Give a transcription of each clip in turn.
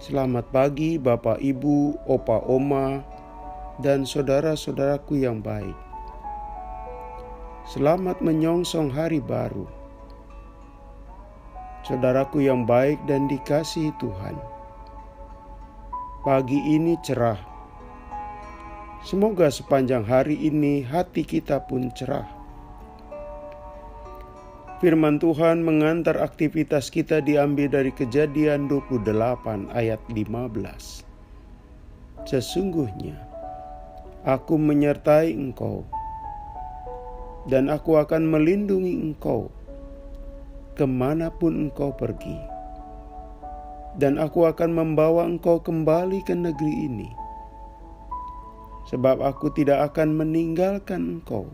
Selamat pagi Bapak, Ibu, Opa, Oma, dan saudara-saudaraku yang baik. Selamat menyongsong hari baru. Saudaraku yang baik dan dikasihi Tuhan. Pagi ini cerah. Semoga sepanjang hari ini hati kita pun cerah. Firman Tuhan mengantar aktivitas kita diambil dari Kejadian 28 ayat 15. Sesungguhnya, aku menyertai engkau, dan aku akan melindungi engkau kemanapun engkau pergi. Dan aku akan membawa engkau kembali ke negeri ini, sebab aku tidak akan meninggalkan engkau,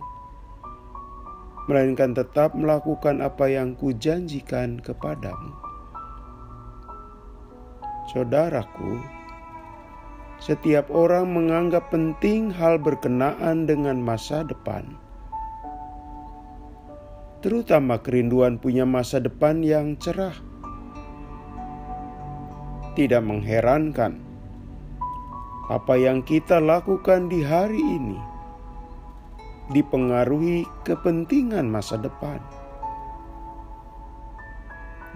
melainkan tetap melakukan apa yang kujanjikan kepadamu. Saudaraku, setiap orang menganggap penting hal berkenaan dengan masa depan, terutama kerinduan punya masa depan yang cerah. Tidak mengherankan apa yang kita lakukan di hari ini dipengaruhi kepentingan masa depan.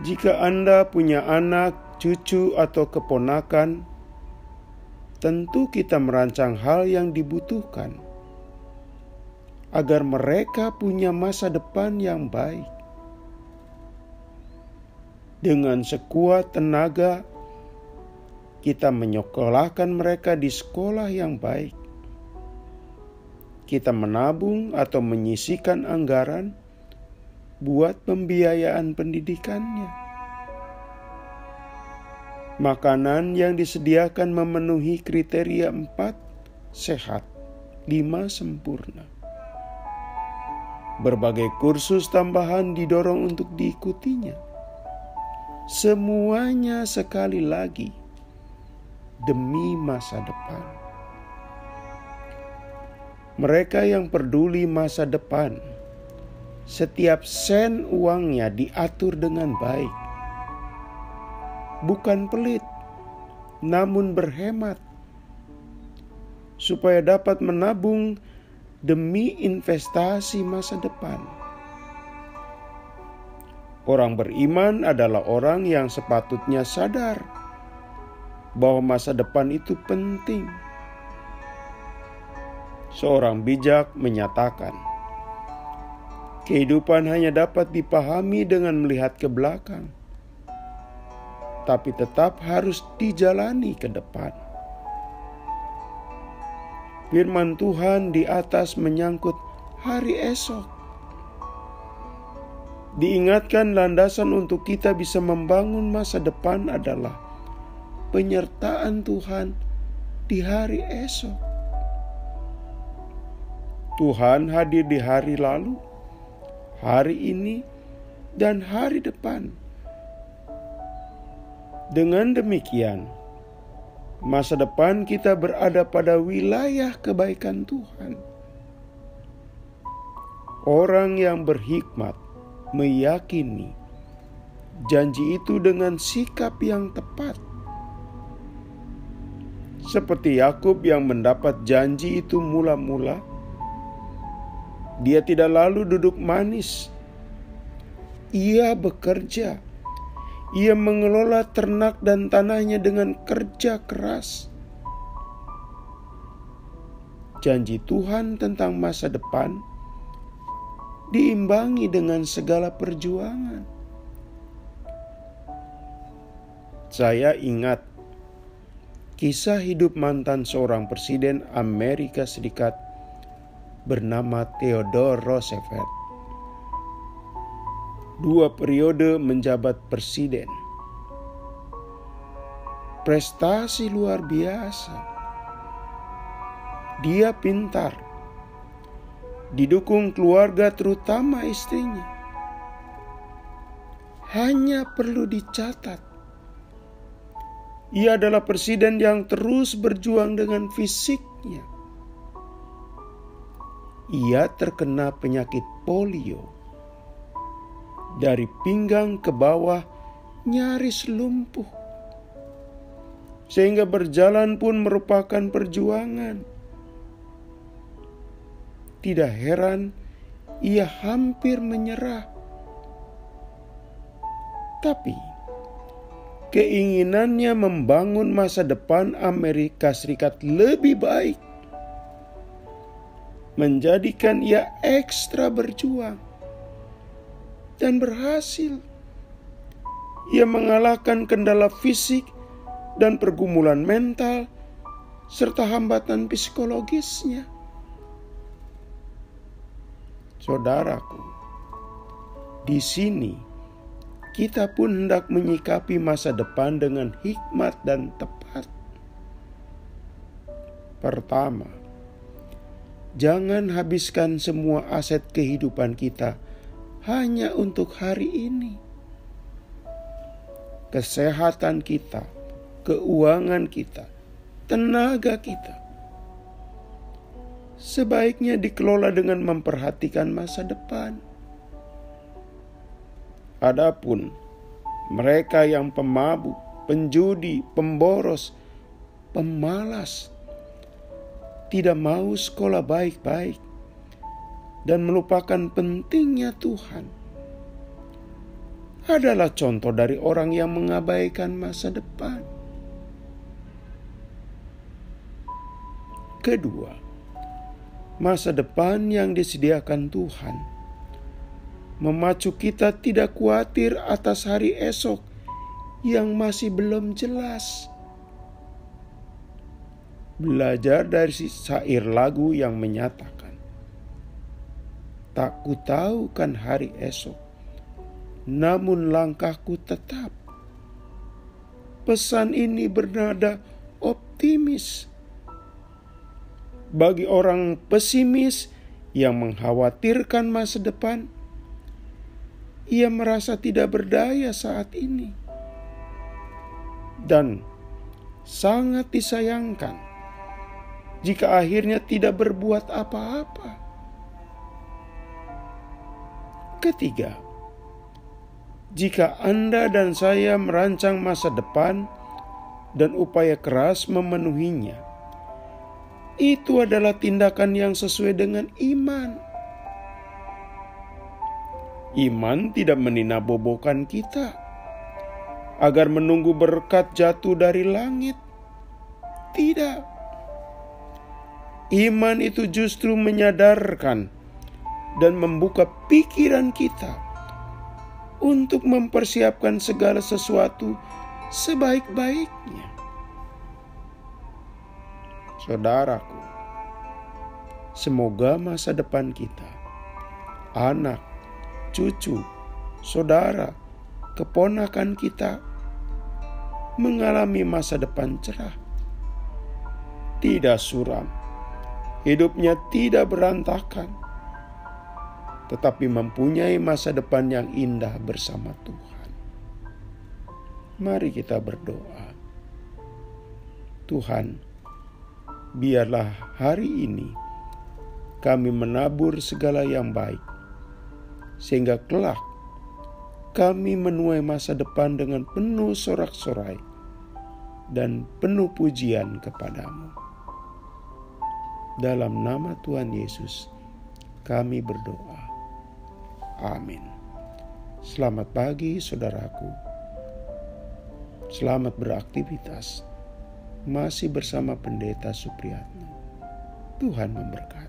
Jika Anda punya anak, cucu, atau keponakan, tentu kita merancang hal yang dibutuhkan agar mereka punya masa depan yang baik. Dengan sekuat tenaga, kita menyekolahkan mereka di sekolah yang baik. Kita menabung atau menyisihkan anggaran buat pembiayaan pendidikannya. Makanan yang disediakan memenuhi kriteria 4 sehat, 5 sempurna. Berbagai kursus tambahan didorong untuk diikutinya. Semuanya sekali lagi demi masa depan. Mereka yang peduli masa depan, setiap sen uangnya diatur dengan baik. Bukan pelit, namun berhemat, supaya dapat menabung demi investasi masa depan. Orang beriman adalah orang yang sepatutnya sadar bahwa masa depan itu penting. Seorang bijak menyatakan, kehidupan hanya dapat dipahami dengan melihat ke belakang, tapi tetap harus dijalani ke depan. Firman Tuhan di atas menyangkut hari esok. Diingatkan landasan untuk kita bisa membangun masa depan adalah penyertaan Tuhan di hari esok. Tuhan hadir di hari lalu, hari ini, dan hari depan. Dengan demikian, masa depan kita berada pada wilayah kebaikan Tuhan. Orang yang berhikmat meyakini janji itu dengan sikap yang tepat. Seperti Yakub yang mendapat janji itu mula-mula, dia tidak lalu duduk manis. Ia bekerja. Ia mengelola ternak dan tanahnya dengan kerja keras. Janji Tuhan tentang masa depan diimbangi dengan segala perjuangan. Saya ingat kisah hidup mantan seorang presiden Amerika Serikat bernama Theodore Roosevelt. 2 periode menjabat presiden. Prestasi luar biasa. Dia pintar. Didukung keluarga, terutama istrinya. Hanya perlu dicatat, ia adalah presiden yang terus berjuang dengan fisiknya. Ia terkena penyakit polio. Dari pinggang ke bawah nyaris lumpuh. sehingga berjalan pun merupakan perjuangan. Tidak heran ia hampir menyerah. Tapi keinginannya membangun masa depan Amerika Serikat lebih baik menjadikan ia ekstra berjuang dan berhasil. Ia mengalahkan kendala fisik dan pergumulan mental serta hambatan psikologisnya. Saudaraku, di sini kita pun hendak menyikapi masa depan dengan hikmat dan tepat. Pertama, jangan habiskan semua aset kehidupan kita hanya untuk hari ini. Kesehatan kita, keuangan kita, tenaga kita sebaiknya dikelola dengan memperhatikan masa depan. Adapun mereka yang pemabuk, penjudi, pemboros, pemalas, tidak mau sekolah baik-baik, dan melupakan pentingnya Tuhan, adalah contoh dari orang yang mengabaikan masa depan. Kedua, masa depan yang disediakan Tuhan memacu kita tidak khawatir atas hari esok yang masih belum jelas. Belajar dari syair lagu yang menyatakan, "Tak ku tahu kan hari esok, namun langkahku tetap." Pesan ini bernada optimis. Bagi orang pesimis yang mengkhawatirkan masa depan, ia merasa tidak berdaya saat ini. Dan sangat disayangkan jika akhirnya tidak berbuat apa-apa. Ketiga, jika Anda dan saya merancang masa depan dan upaya keras memenuhinya, itu adalah tindakan yang sesuai dengan iman. Iman tidak meninabobokan kita agar menunggu berkat jatuh dari langit. Tidak. Iman itu justru menyadarkan dan membuka pikiran kita untuk mempersiapkan segala sesuatu sebaik-baiknya. Saudaraku, semoga masa depan kita, anak, cucu, saudara, keponakan kita mengalami masa depan cerah, tidak suram, hidupnya tidak berantakan, tetapi mempunyai masa depan yang indah bersama Tuhan. Mari kita berdoa. Tuhan, biarlah hari ini kami menabur segala yang baik, sehingga kelak kami menuai masa depan dengan penuh sorak-sorai dan penuh pujian kepadamu. Dalam nama Tuhan Yesus kami berdoa. Amin. Selamat pagi saudaraku. Selamat beraktivitas. Masih bersama Pendeta Supriyatno. Tuhan memberkati.